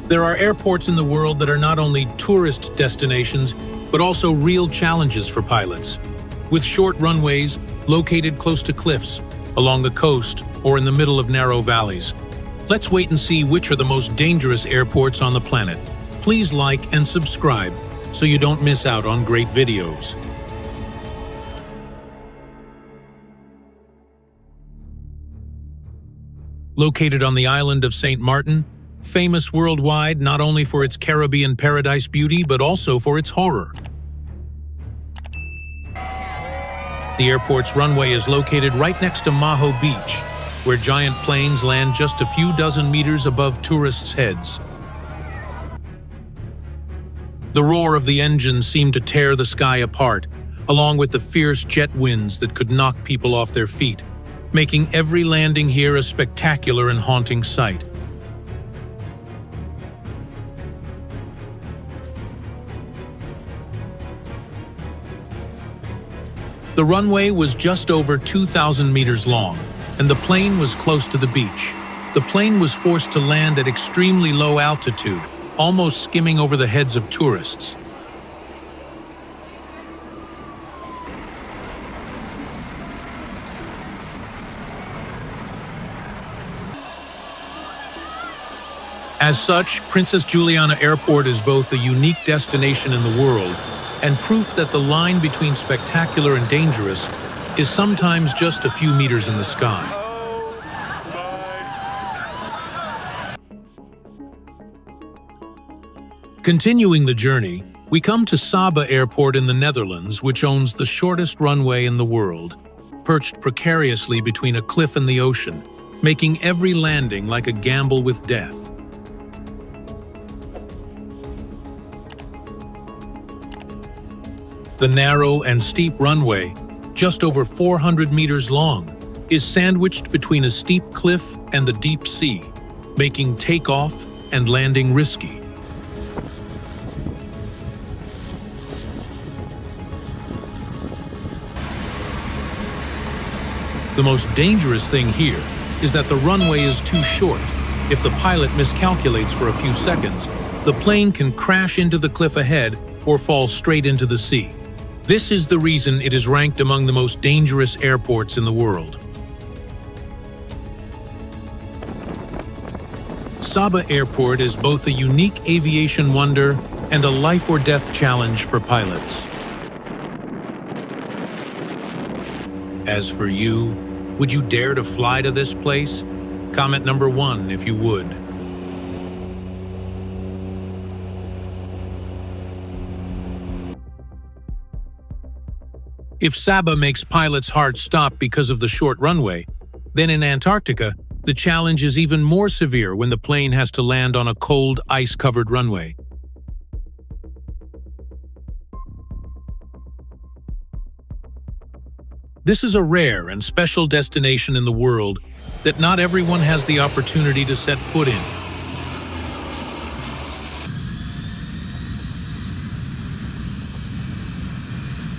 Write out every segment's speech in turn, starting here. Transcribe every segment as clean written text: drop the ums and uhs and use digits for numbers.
There are airports in the world that are not only tourist destinations, but also real challenges for pilots. With short runways located close to cliffs, along the coast, or in the middle of narrow valleys. Let's wait and see which are the most dangerous airports on the planet. Please like and subscribe so you don't miss out on great videos. Located on the island of St. Martin, famous worldwide not only for its Caribbean paradise beauty but also for its horror. The airport's runway is located right next to Maho Beach, where giant planes land just a few dozen meters above tourists' heads. The roar of the engines seemed to tear the sky apart, along with the fierce jet winds that could knock people off their feet, making every landing here a spectacular and haunting sight. The runway was just over 2,000 meters long, and the plane was close to the beach. The plane was forced to land at extremely low altitude, almost skimming over the heads of tourists. As such, Princess Juliana Airport is both a unique destination in the world and proof that the line between spectacular and dangerous is sometimes just a few meters in the sky. Continuing the journey, we come to Saba Airport in the Netherlands, which owns the shortest runway in the world, perched precariously between a cliff and the ocean, making every landing like a gamble with death. The narrow and steep runway, just over 400 meters long, is sandwiched between a steep cliff and the deep sea, making takeoff and landing risky. The most dangerous thing here is that the runway is too short. If the pilot miscalculates for a few seconds, the plane can crash into the cliff ahead or fall straight into the sea. This is the reason it is ranked among the most dangerous airports in the world. Saba Airport is both a unique aviation wonder and a life-or-death challenge for pilots. As for you, would you dare to fly to this place? Comment number 1 if you would. If Saba makes pilots' hearts stop because of the short runway, then in Antarctica, the challenge is even more severe when the plane has to land on a cold, ice-covered runway. This is a rare and special destination in the world that not everyone has the opportunity to set foot in.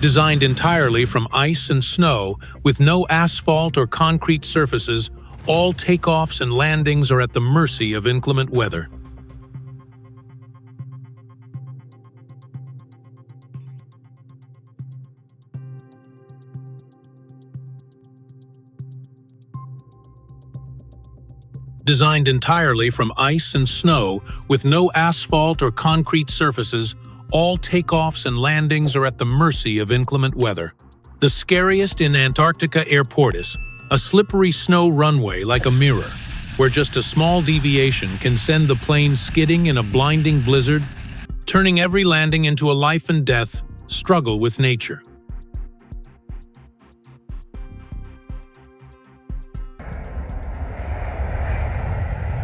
Designed entirely from ice and snow, with no asphalt or concrete surfaces, all takeoffs and landings are at the mercy of inclement weather. Designed entirely from ice and snow, with no asphalt or concrete surfaces, all takeoffs and landings are at the mercy of inclement weather. The scariest in Antarctica airport is a slippery snow runway like a mirror, where just a small deviation can send the plane skidding in a blinding blizzard, turning every landing into a life-and-death struggle with nature.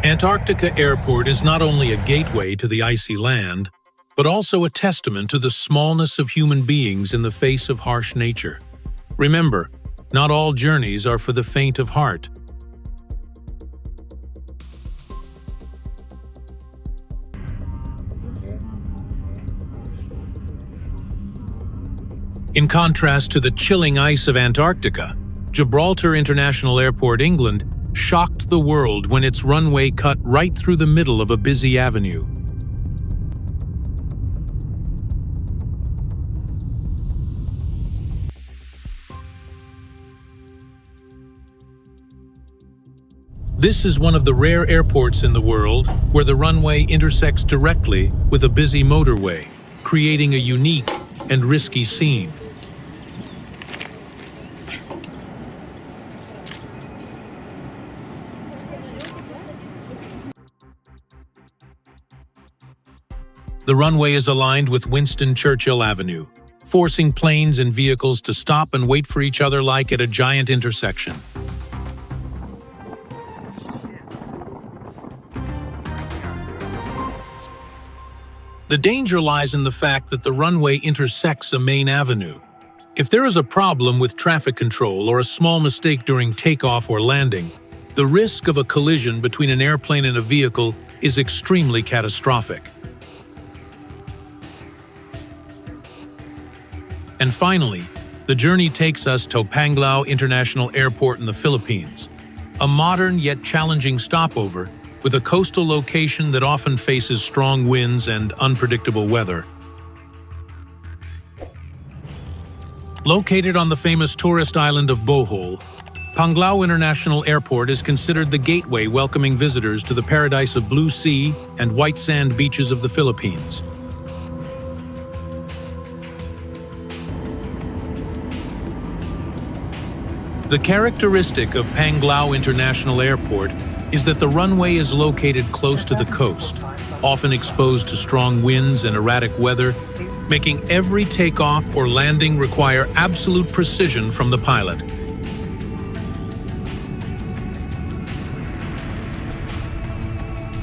Antarctica Airport is not only a gateway to the icy land, but also a testament to the smallness of human beings in the face of harsh nature. Remember, not all journeys are for the faint of heart. In contrast to the chilling ice of Antarctica, Gibraltar International Airport, England, shocked the world when its runway cut right through the middle of a busy avenue. This is one of the rare airports in the world where the runway intersects directly with a busy motorway, creating a unique and risky scene. The runway is aligned with Winston Churchill Avenue, forcing planes and vehicles to stop and wait for each other like at a giant intersection. The danger lies in the fact that the runway intersects a main avenue. If there is a problem with traffic control or a small mistake during takeoff or landing, the risk of a collision between an airplane and a vehicle is extremely catastrophic. And finally, the journey takes us to Panglao International Airport in the Philippines, a modern yet challenging stopover with a coastal location that often faces strong winds and unpredictable weather. Located on the famous tourist island of Bohol, Panglao International Airport is considered the gateway welcoming visitors to the paradise of blue sea and white sand beaches of the Philippines. The characteristic of Panglao International Airport is that the runway is located close to the coast, often exposed to strong winds and erratic weather, making every takeoff or landing require absolute precision from the pilot.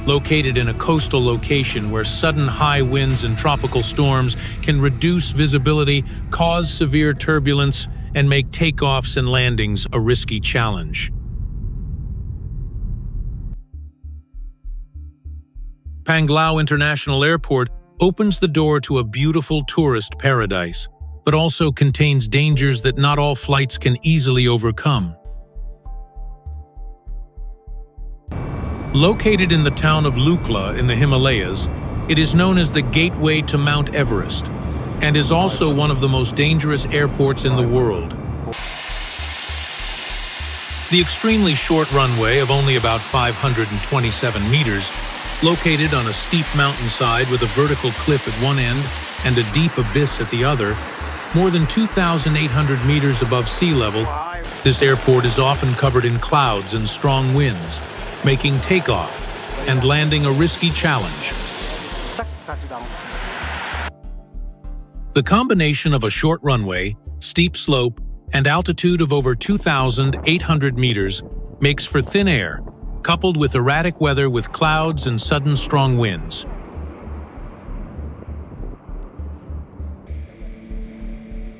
Located in a coastal location where sudden high winds and tropical storms can reduce visibility, cause severe turbulence, and make takeoffs and landings a risky challenge. Panglao International Airport opens the door to a beautiful tourist paradise, but also contains dangers that not all flights can easily overcome. Located in the town of Lukla in the Himalayas, it is known as the gateway to Mount Everest, and is also one of the most dangerous airports in the world. The extremely short runway of only about 527 meters, located on a steep mountainside with a vertical cliff at one end and a deep abyss at the other, more than 2,800 meters above sea level, this airport is often covered in clouds and strong winds, making takeoff and landing a risky challenge. The combination of a short runway, steep slope, and altitude of over 2,800 meters makes for thin air, coupled with erratic weather with clouds and sudden strong winds.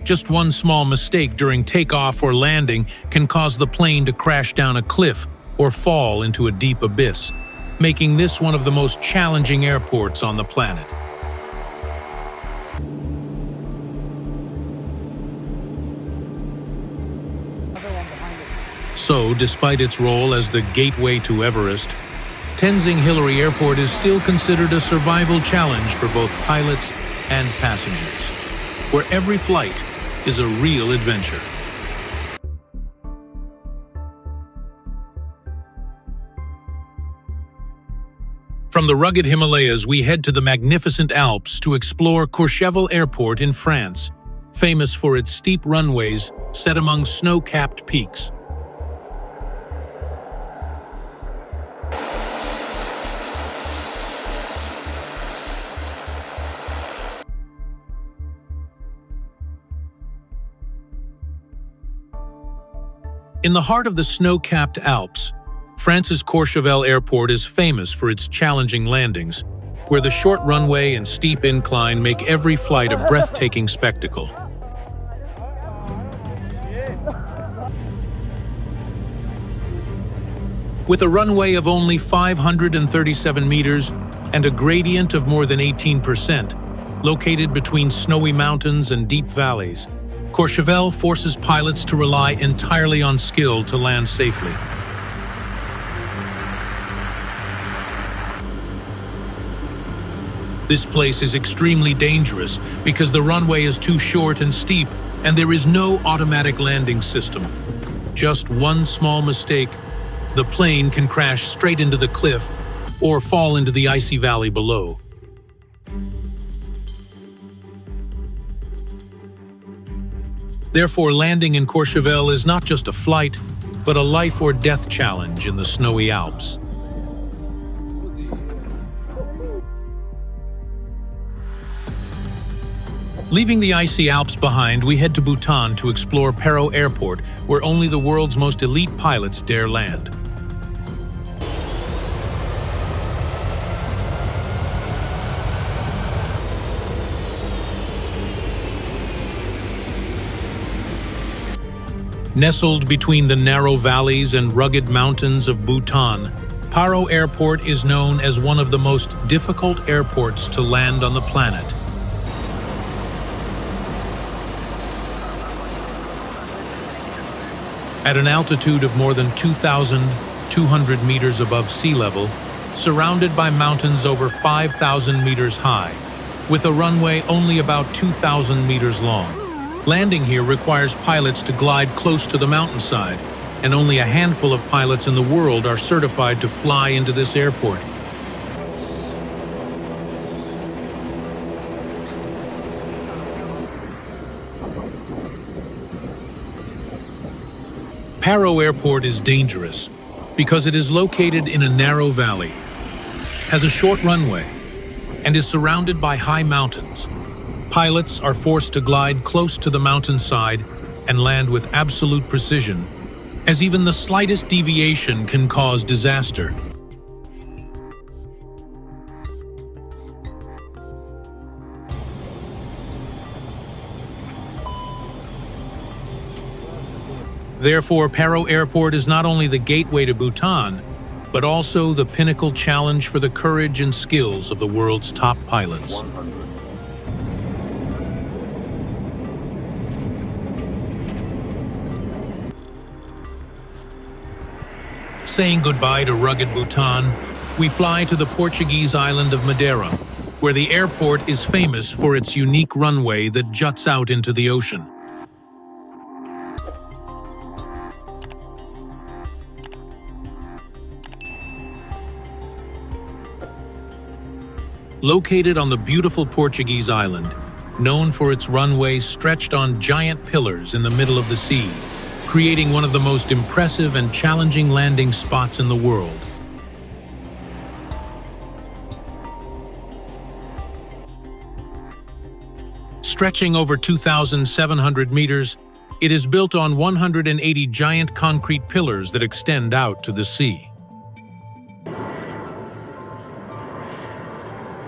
Just one small mistake during takeoff or landing can cause the plane to crash down a cliff or fall into a deep abyss, making this one of the most challenging airports on the planet. So, despite its role as the gateway to Everest, Tenzing Hillary Airport is still considered a survival challenge for both pilots and passengers, where every flight is a real adventure. From the rugged Himalayas, we head to the magnificent Alps to explore Courchevel Airport in France, famous for its steep runways set among snow-capped peaks. In the heart of the snow-capped Alps, France's Courchevel Airport is famous for its challenging landings, where the short runway and steep incline make every flight a breathtaking spectacle. With a runway of only 537 meters and a gradient of more than 18%, located between snowy mountains and deep valleys, Courchevel forces pilots to rely entirely on skill to land safely. This place is extremely dangerous because the runway is too short and steep and there is no automatic landing system. Just one small mistake, the plane can crash straight into the cliff or fall into the icy valley below. Therefore, landing in Courchevel is not just a flight, but a life or death challenge in the snowy Alps. Leaving the icy Alps behind, we head to Bhutan to explore Paro Airport, where only the world's most elite pilots dare land. Nestled between the narrow valleys and rugged mountains of Bhutan, Paro Airport is known as one of the most difficult airports to land on the planet. At an altitude of more than 2,200 meters above sea level, surrounded by mountains over 5,000 meters high, with a runway only about 2,000 meters long. Landing here requires pilots to glide close to the mountainside, and only a handful of pilots in the world are certified to fly into this airport. Paro Airport is dangerous because it is located in a narrow valley, has a short runway, and is surrounded by high mountains. Pilots are forced to glide close to the mountainside and land with absolute precision, as even the slightest deviation can cause disaster. Therefore, Paro Airport is not only the gateway to Bhutan, but also the pinnacle challenge for the courage and skills of the world's top pilots. Saying goodbye to rugged Bhutan, we fly to the Portuguese island of Madeira, where the airport is famous for its unique runway that juts out into the ocean. Located on the beautiful Portuguese island, known for its runway stretched on giant pillars in the middle of the sea, creating one of the most impressive and challenging landing spots in the world. Stretching over 2,700 meters, it is built on 180 giant concrete pillars that extend out to the sea.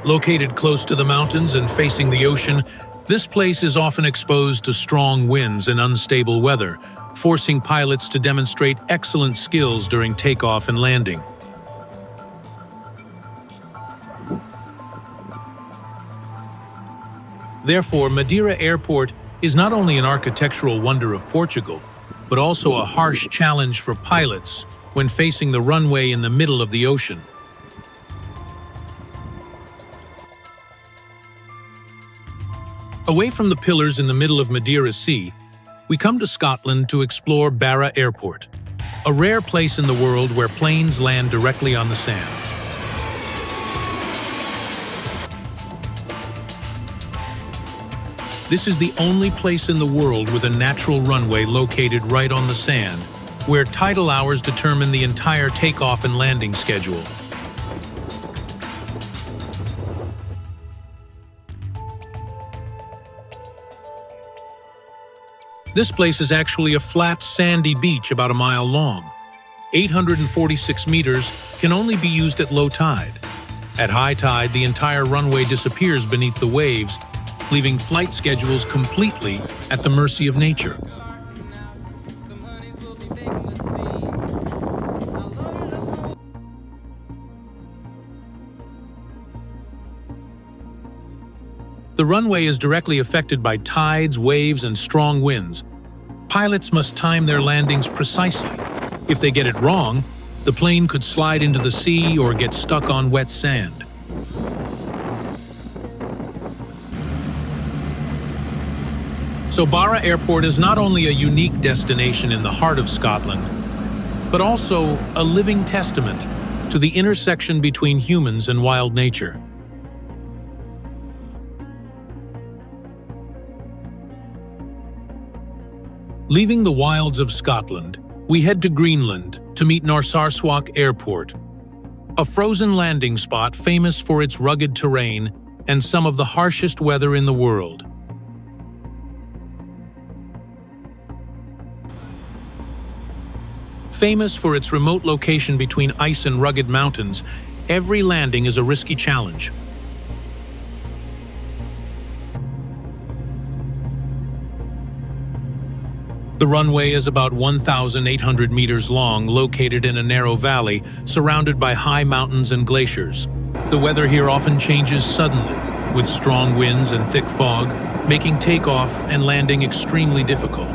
Located close to the mountains and facing the ocean, this place is often exposed to strong winds and unstable weather, forcing pilots to demonstrate excellent skills during takeoff and landing. Therefore, Madeira Airport is not only an architectural wonder of Portugal, but also a harsh challenge for pilots when facing the runway in the middle of the ocean. Away from the pillars in the middle of Madeira Sea, we come to Scotland to explore Barra Airport, a rare place in the world where planes land directly on the sand. This is the only place in the world with a natural runway located right on the sand, where tidal hours determine the entire takeoff and landing schedule. This place is actually a flat, sandy beach about a mile long. 846 meters can only be used at low tide. At high tide, the entire runway disappears beneath the waves, leaving flight schedules completely at the mercy of nature. The runway is directly affected by tides, waves, and strong winds. Pilots must time their landings precisely. If they get it wrong, the plane could slide into the sea or get stuck on wet sand. So Barra Airport is not only a unique destination in the heart of Scotland, but also a living testament to the intersection between humans and wild nature. Leaving the wilds of Scotland, we head to Greenland to meet Narsarsuaq Airport, a frozen landing spot famous for its rugged terrain and some of the harshest weather in the world. Famous for its remote location between ice and rugged mountains, every landing is a risky challenge. The runway is about 1,800 meters long, located in a narrow valley surrounded by high mountains and glaciers. The weather here often changes suddenly, with strong winds and thick fog, making takeoff and landing extremely difficult.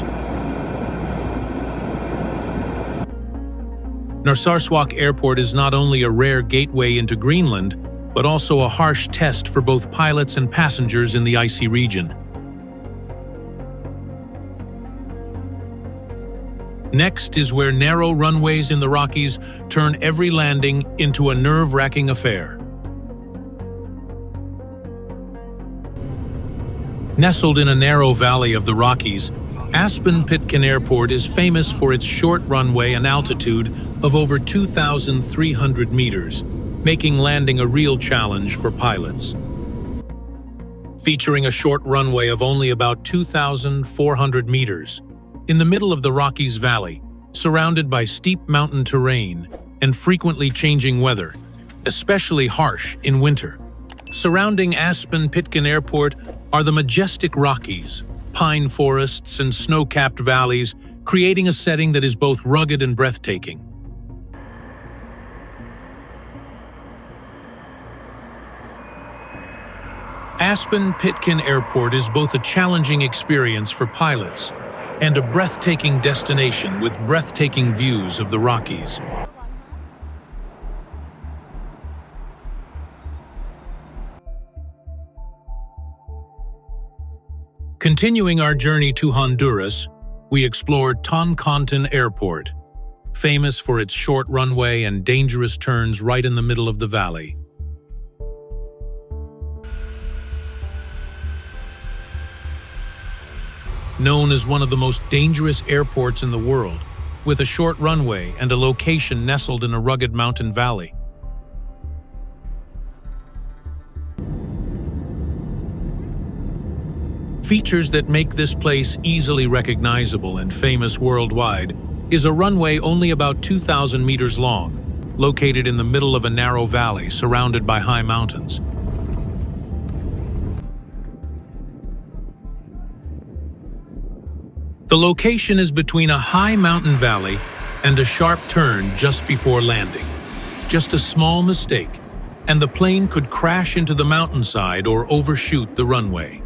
Narsarsuaq Airport is not only a rare gateway into Greenland, but also a harsh test for both pilots and passengers in the icy region. Next is where narrow runways in the Rockies turn every landing into a nerve-wracking affair. Nestled in a narrow valley of the Rockies, Aspen-Pitkin Airport is famous for its short runway and altitude of over 2,300 meters, making landing a real challenge for pilots. Featuring a short runway of only about 2,400 meters, in the middle of the Rockies Valley, surrounded by steep mountain terrain and frequently changing weather, especially harsh in winter. Surrounding Aspen-Pitkin Airport are the majestic Rockies, pine forests and snow-capped valleys, creating a setting that is both rugged and breathtaking. Aspen-Pitkin Airport is both a challenging experience for pilots and a breathtaking destination with breathtaking views of the Rockies. Continuing our journey to Honduras, we explored Toncontin Airport, famous for its short runway and dangerous turns right in the middle of the valley. Known as one of the most dangerous airports in the world, with a short runway and a location nestled in a rugged mountain valley. Features that make this place easily recognizable and famous worldwide is a runway only about 2,000 meters long, located in the middle of a narrow valley surrounded by high mountains. The location is between a high mountain valley and a sharp turn just before landing. Just a small mistake, and the plane could crash into the mountainside or overshoot the runway.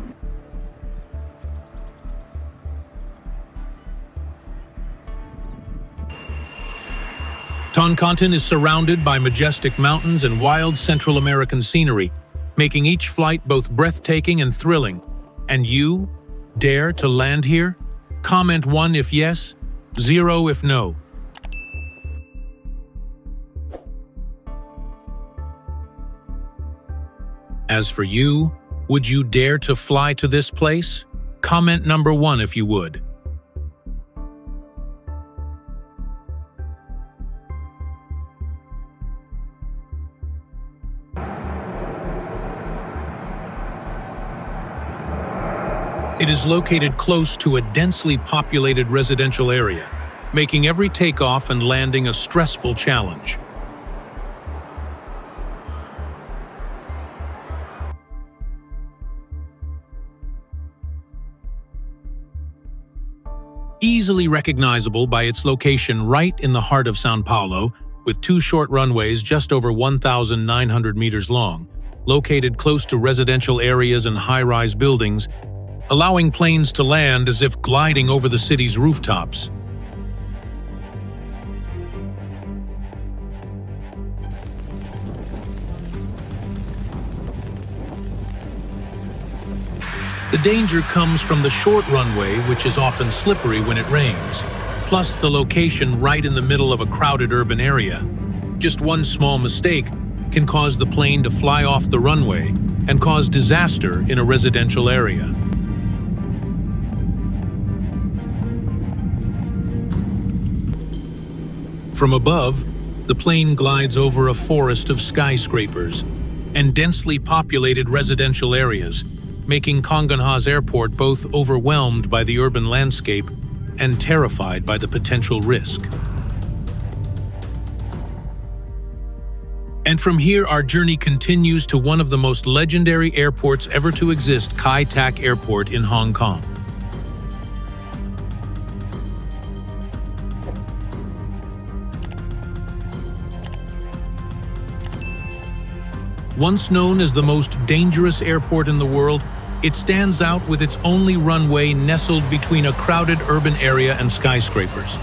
Toncontin is surrounded by majestic mountains and wild Central American scenery, making each flight both breathtaking and thrilling. And you dare to land here? Comment 1 if yes, 0 if no. As for you, would you dare to fly to this place? Comment number 1 if you would. It is located close to a densely populated residential area, making every takeoff and landing a stressful challenge. Easily recognizable by its location right in the heart of São Paulo, with 2 short runways just over 1,900 meters long, located close to residential areas and high-rise buildings, allowing planes to land as if gliding over the city's rooftops. The danger comes from the short runway, which is often slippery when it rains, plus the location right in the middle of a crowded urban area. Just one small mistake can cause the plane to fly off the runway and cause disaster in a residential area. From above, the plane glides over a forest of skyscrapers and densely populated residential areas, making Kongenha's airport both overwhelmed by the urban landscape and terrified by the potential risk. And from here, our journey continues to one of the most legendary airports ever to exist, Kai Tak Airport in Hong Kong. Once known as the most dangerous airport in the world, it stands out with its only runway nestled between a crowded urban area and skyscrapers.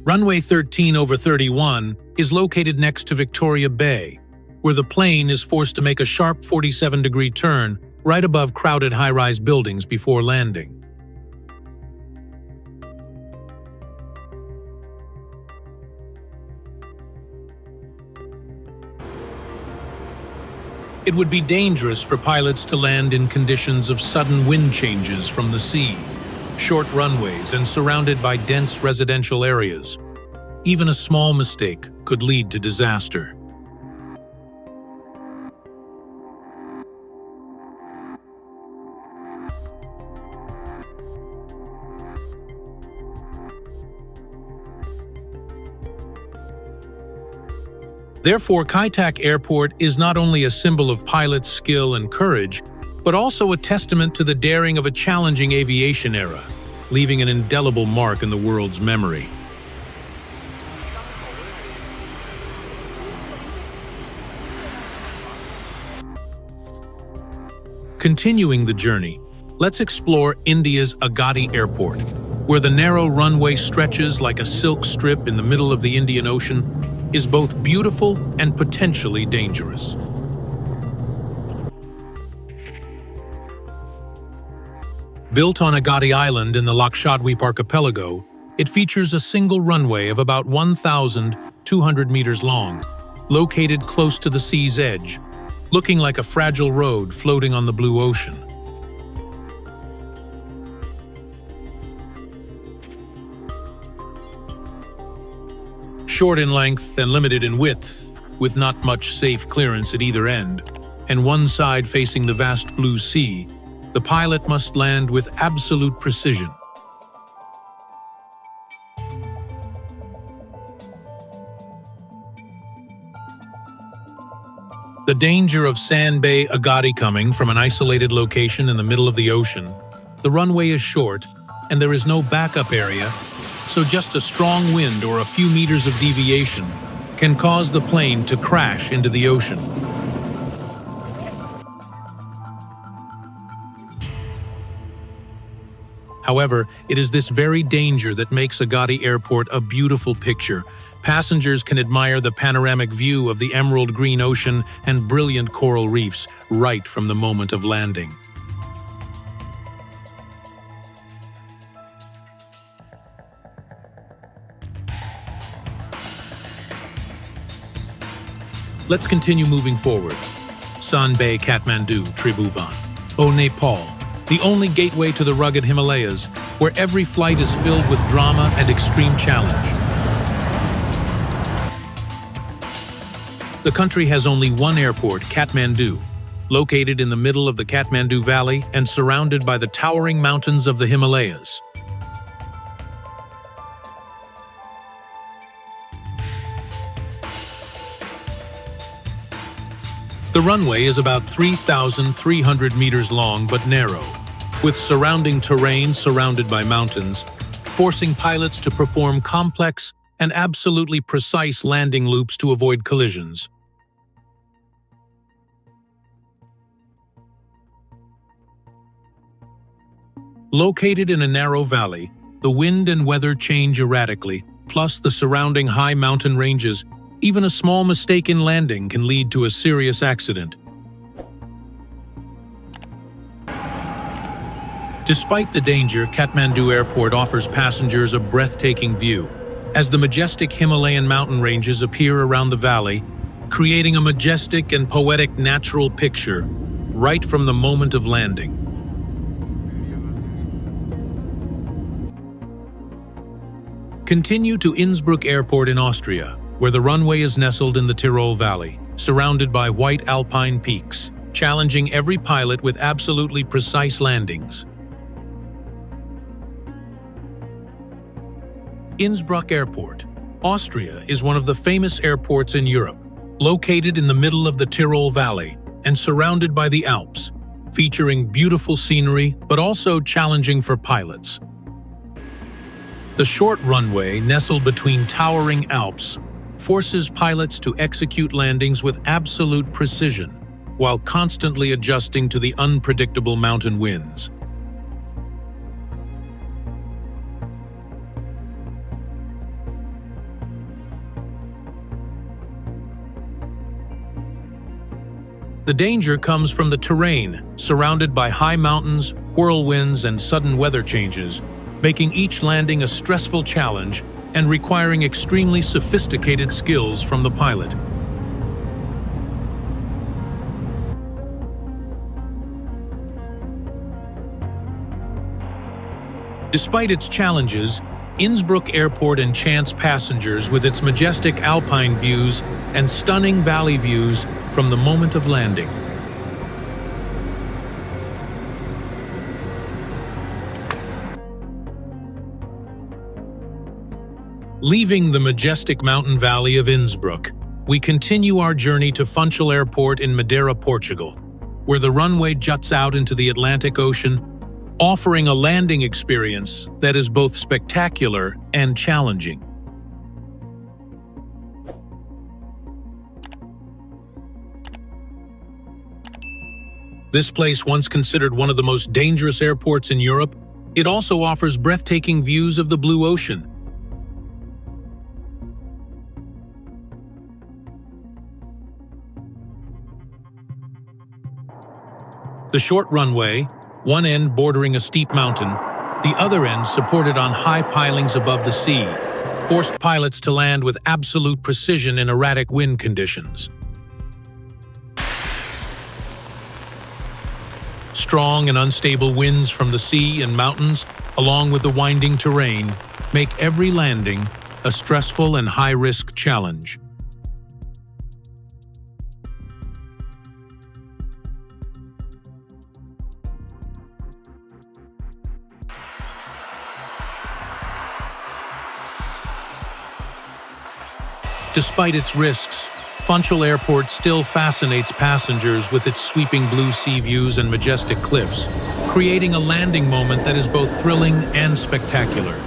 Runway 13/31 is located next to Victoria Bay, where the plane is forced to make a sharp 47-degree turn right above crowded high-rise buildings before landing. It would be dangerous for pilots to land in conditions of sudden wind changes from the sea, short runways, and surrounded by dense residential areas. Even a small mistake could lead to disaster. Therefore, Kai Tak Airport is not only a symbol of pilots' skill and courage, but also a testament to the daring of a challenging aviation era, leaving an indelible mark in the world's memory. Continuing the journey, let's explore India's Agatti Airport, where the narrow runway stretches like a silk strip in the middle of the Indian Ocean, is both beautiful and potentially dangerous. Built on Agatti Island in the Lakshadweep archipelago, it features a single runway of about 1,200 meters long, located close to the sea's edge, looking like a fragile road floating on the blue ocean. Short in length and limited in width, with not much safe clearance at either end, and one side facing the vast blue sea, the pilot must land with absolute precision. The danger of Sand Bay Agatti coming from an isolated location in the middle of the ocean, the runway is short and there is no backup area, so just a strong wind or a few meters of deviation can cause the plane to crash into the ocean. However, it is this very danger that makes Agatti Airport a beautiful picture. Passengers can admire the panoramic view of the emerald green ocean and brilliant coral reefs right from the moment of landing. Let's continue moving forward. Sand Bay, Kathmandu, Tribhuvan. Nepal, the only gateway to the rugged Himalayas, where every flight is filled with drama and extreme challenge. The country has only one airport, Kathmandu, located in the middle of the Kathmandu Valley and surrounded by the towering mountains of the Himalayas. The runway is about 3,300 meters long but narrow, with surrounding terrain surrounded by mountains, forcing pilots to perform complex and absolutely precise landing loops to avoid collisions. Located in a narrow valley, The wind and weather change erratically, plus the surrounding high mountain ranges. Even a small mistake in landing can lead to a serious accident. Despite the danger, Kathmandu Airport offers passengers a breathtaking view, as the majestic Himalayan mountain ranges appear around the valley, creating a majestic and poetic natural picture right from the moment of landing. Continue to Innsbruck Airport in Austria, where the runway is nestled in the Tyrol Valley, surrounded by white alpine peaks, challenging every pilot with absolutely precise landings. Innsbruck Airport, Austria, is one of the famous airports in Europe, located in the middle of the Tyrol Valley and surrounded by the Alps, featuring beautiful scenery but also challenging for pilots. The short runway, nestled between towering Alps, forces pilots to execute landings with absolute precision, while constantly adjusting to the unpredictable mountain winds. The danger comes from the terrain, surrounded by high mountains, whirlwinds, and sudden weather changes, making each landing a stressful challenge and requiring extremely sophisticated skills from the pilot. Despite its challenges, Innsbruck Airport enchants passengers with its majestic alpine views and stunning valley views from the moment of landing. Leaving the majestic mountain valley of Innsbruck, we continue our journey to Funchal Airport in Madeira, Portugal, where the runway juts out into the Atlantic Ocean, offering a landing experience that is both spectacular and challenging. This place, once considered one of the most dangerous airports in Europe, it also offers breathtaking views of the blue ocean. The short runway, one end bordering a steep mountain, the other end supported on high pilings above the sea, forced pilots to land with absolute precision in erratic wind conditions. Strong and unstable winds from the sea and mountains, along with the winding terrain, make every landing a stressful and high-risk challenge. Despite its risks, Funchal Airport still fascinates passengers with its sweeping blue sea views and majestic cliffs, creating a landing moment that is both thrilling and spectacular.